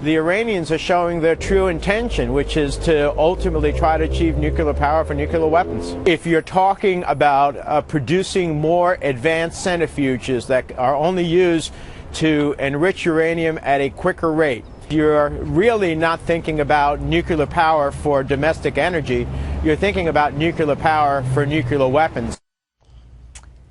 the Iranians are showing their true intention, which is to ultimately try to achieve nuclear power for nuclear weapons. If you're talking about producing more advanced centrifuges that are only used to enrich uranium at a quicker rate, you're really not thinking about nuclear power for domestic energy. You're thinking about nuclear power for nuclear weapons,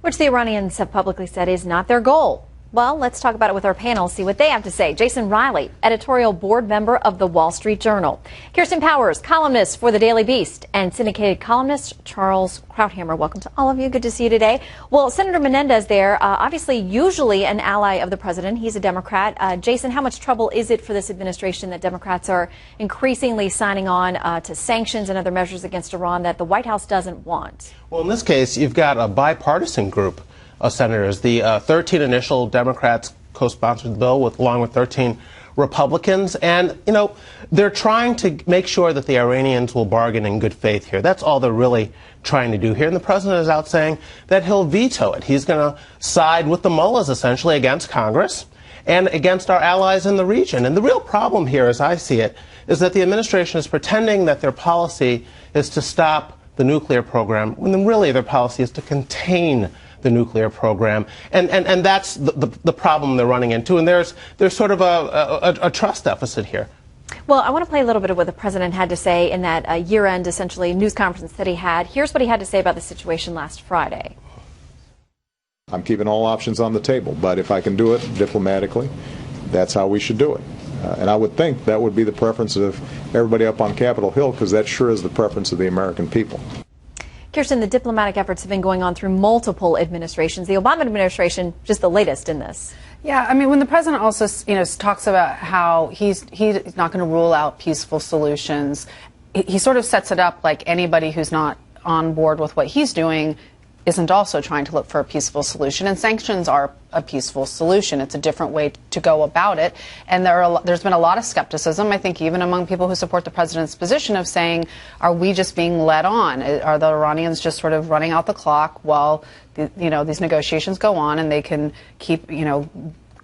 which the Iranians have publicly said is not their goal. Well, let's talk about it with our panel, see what they have to say. Jason Riley, editorial board member of the Wall Street Journal. Kirsten Powers, columnist for the Daily Beast, and syndicated columnist Charles Krauthammer. Welcome to all of you. Good to see you today. Well, Senator Menendez there, obviously usually an ally of the president. He's a Democrat. Jason, how much trouble is it for this administration that Democrats are increasingly signing on to sanctions and other measures against Iran that the White House doesn't want? Well, in this case, you've got a bipartisan group of senators. The 13 initial Democrats co-sponsored the bill along with 13 Republicans. And, you know, they're trying to make sure that the Iranians will bargain in good faith here. That's all they're really trying to do here. And the president is out saying that he'll veto it. He's going to side with the mullahs, essentially, against Congress and against our allies in the region. And the real problem here, as I see it, is that the administration is pretending that their policy is to stop the nuclear program, when really their policy is to contain the nuclear program, and that's the problem they're running into. And there's sort of a trust deficit here. Well, I want to play a little bit of what the president had to say in that year-end, essentially, news conference that he had. Here's what he had to say about the situation last Friday. I'm keeping all options on the table, but if I can do it diplomatically, that's how we should do it. And I would think that would be the preference of everybody up on Capitol Hill, because that sure is the preference of the American people. Kirsten, the diplomatic efforts have been going on through multiple administrations. The Obama administration, just the latest in this. Yeah, I mean, when the president also, talks about how he's not going to rule out peaceful solutions, he sort of sets it up like anybody who's not on board with what he's doing isn't also trying to look for a peaceful solution. And sanctions are a peaceful solution. It's a different way to go about it. And there's been a lot of skepticism, I think, even among people who support the president's position of saying, are we just being led on? Are the Iranians just sort of running out the clock while, these negotiations go on and they can keep,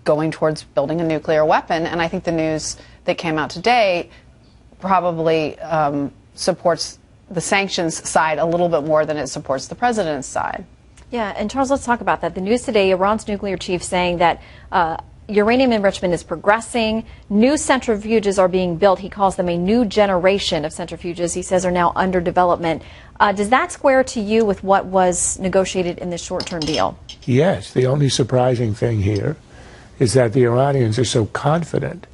going towards building a nuclear weapon? And I think the news that came out today probably supports the sanctions side a little bit more than it supports the president's side. Yeah, and Charles, let's talk about that. The news today, Iran's nuclear chief saying that uranium enrichment is progressing. New centrifuges are being built. He calls them a new generation of centrifuges. He says are now under development. Does that square to you with what was negotiated in this short-term deal? Yes. The only surprising thing here is that the Iranians are so confident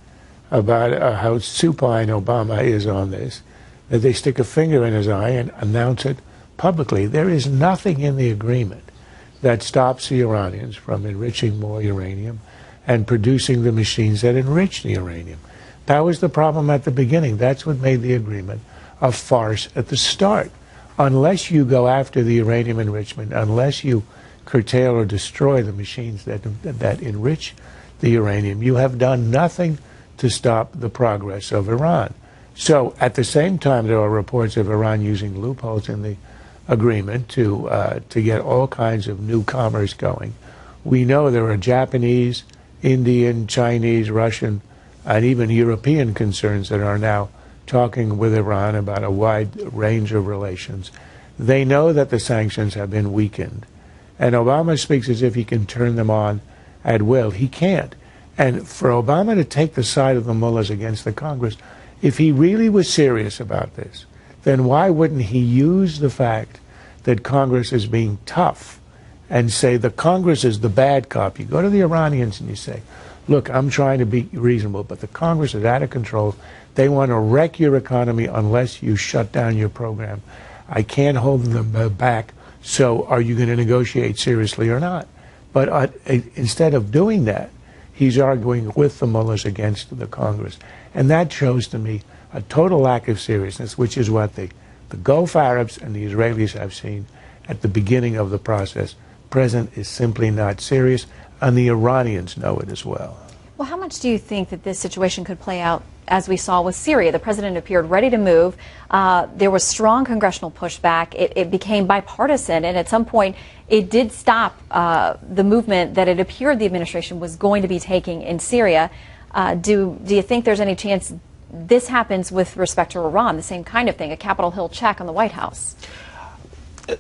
about how supine Obama is on this, that they stick a finger in his eye and announce it publicly. There is nothing in the agreement that stops the Iranians from enriching more uranium and producing the machines that enrich the uranium. That was the problem at the beginning. That's what made the agreement a farce at the start. Unless you go after the uranium enrichment, unless you curtail or destroy the machines that enrich the uranium, you have done nothing to stop the progress of Iran. So at the same time, there are reports of Iran using loopholes in the agreement to get all kinds of new commerce going. We know there are Japanese, Indian, Chinese, Russian, and even European concerns that are now talking with Iran about a wide range of relations. They know that the sanctions have been weakened. And Obama speaks as if he can turn them on at will. He can't. And for Obama to take the side of the mullahs against the Congress, if he really was serious about this, then why wouldn't he use the fact that Congress is being tough and say the Congress is the bad cop? You go to the Iranians and you say, look, I'm trying to be reasonable, but the Congress is out of control. They want to wreck your economy unless you shut down your program. I can't hold them back, so are you going to negotiate seriously or not? But instead of doing that, he's arguing with the mullahs against the Congress. And that shows to me a total lack of seriousness, which is what the Gulf Arabs and the Israelis have seen at the beginning of the process. The president is simply not serious, and the Iranians know it as well. Well, how much do you think that this situation could play out as we saw with Syria? The president appeared ready to move. There was strong congressional pushback. It became bipartisan, and at some point it did stop the movement that it appeared the administration was going to be taking in Syria. Do you think there's any chance this happens with respect to Iran, the same kind of thing, a Capitol Hill check on the White House?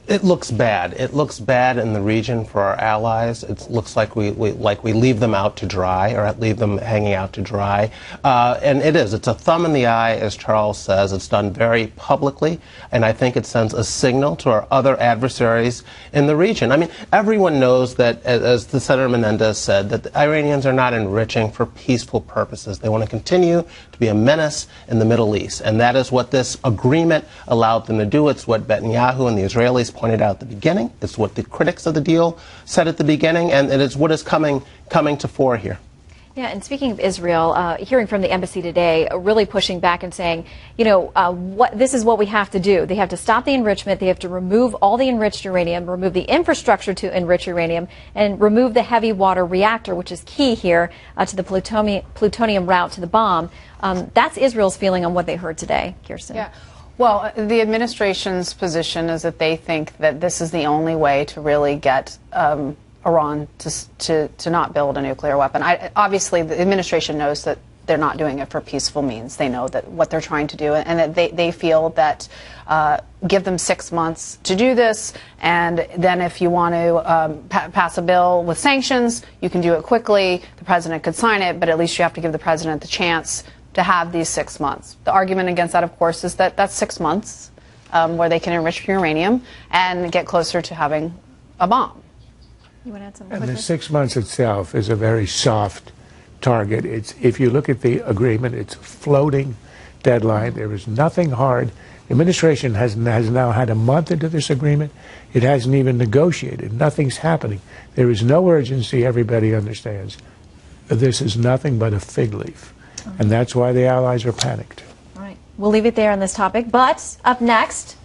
It looks bad. It looks bad in the region for our allies. It looks like we leave them out to dry, or leave them hanging out to dry. And it is. It's a thumb in the eye, as Charles says. It's done very publicly, and I think it sends a signal to our other adversaries in the region. I mean, everyone knows that, as the Senator Menendez said, that the Iranians are not enriching for peaceful purposes. They want to continue to be a menace in the Middle East, and that is what this agreement allowed them to do. It's what Netanyahu and the Israelis pointed out at the beginning. It's what the critics of the deal said at the beginning, and it is what is coming to fore here. Yeah, and speaking of Israel, hearing from the embassy today, really pushing back and saying, this is what we have to do. They have to stop the enrichment. They have to remove all the enriched uranium, remove the infrastructure to enrich uranium, and remove the heavy water reactor, which is key here to the plutonium route to the bomb. That's Israel's feeling on what they heard today, Kirsten. Yeah. Well, the administration's position is that they think that this is the only way to really get Iran to not build a nuclear weapon. Obviously, the administration knows that they're not doing it for peaceful means. They know that what they're trying to do, and that they feel that give them 6 months to do this, and then if you want to pass a bill with sanctions, you can do it quickly. The president could sign it, but at least you have to give the president the chance to have these 6 months. The argument against that, of course, is that that's 6 months where they can enrich uranium and get closer to having a bomb. You want to add something? And the 6 months itself is a very soft target. If you look at the agreement, it's a floating deadline. There is nothing hard. The administration has now had a month into this agreement. It hasn't even negotiated. Nothing's happening. There is no urgency. Everybody understands. This is nothing but a fig leaf. And that's why the allies are panicked. All right. We'll leave it there on this topic. But up next,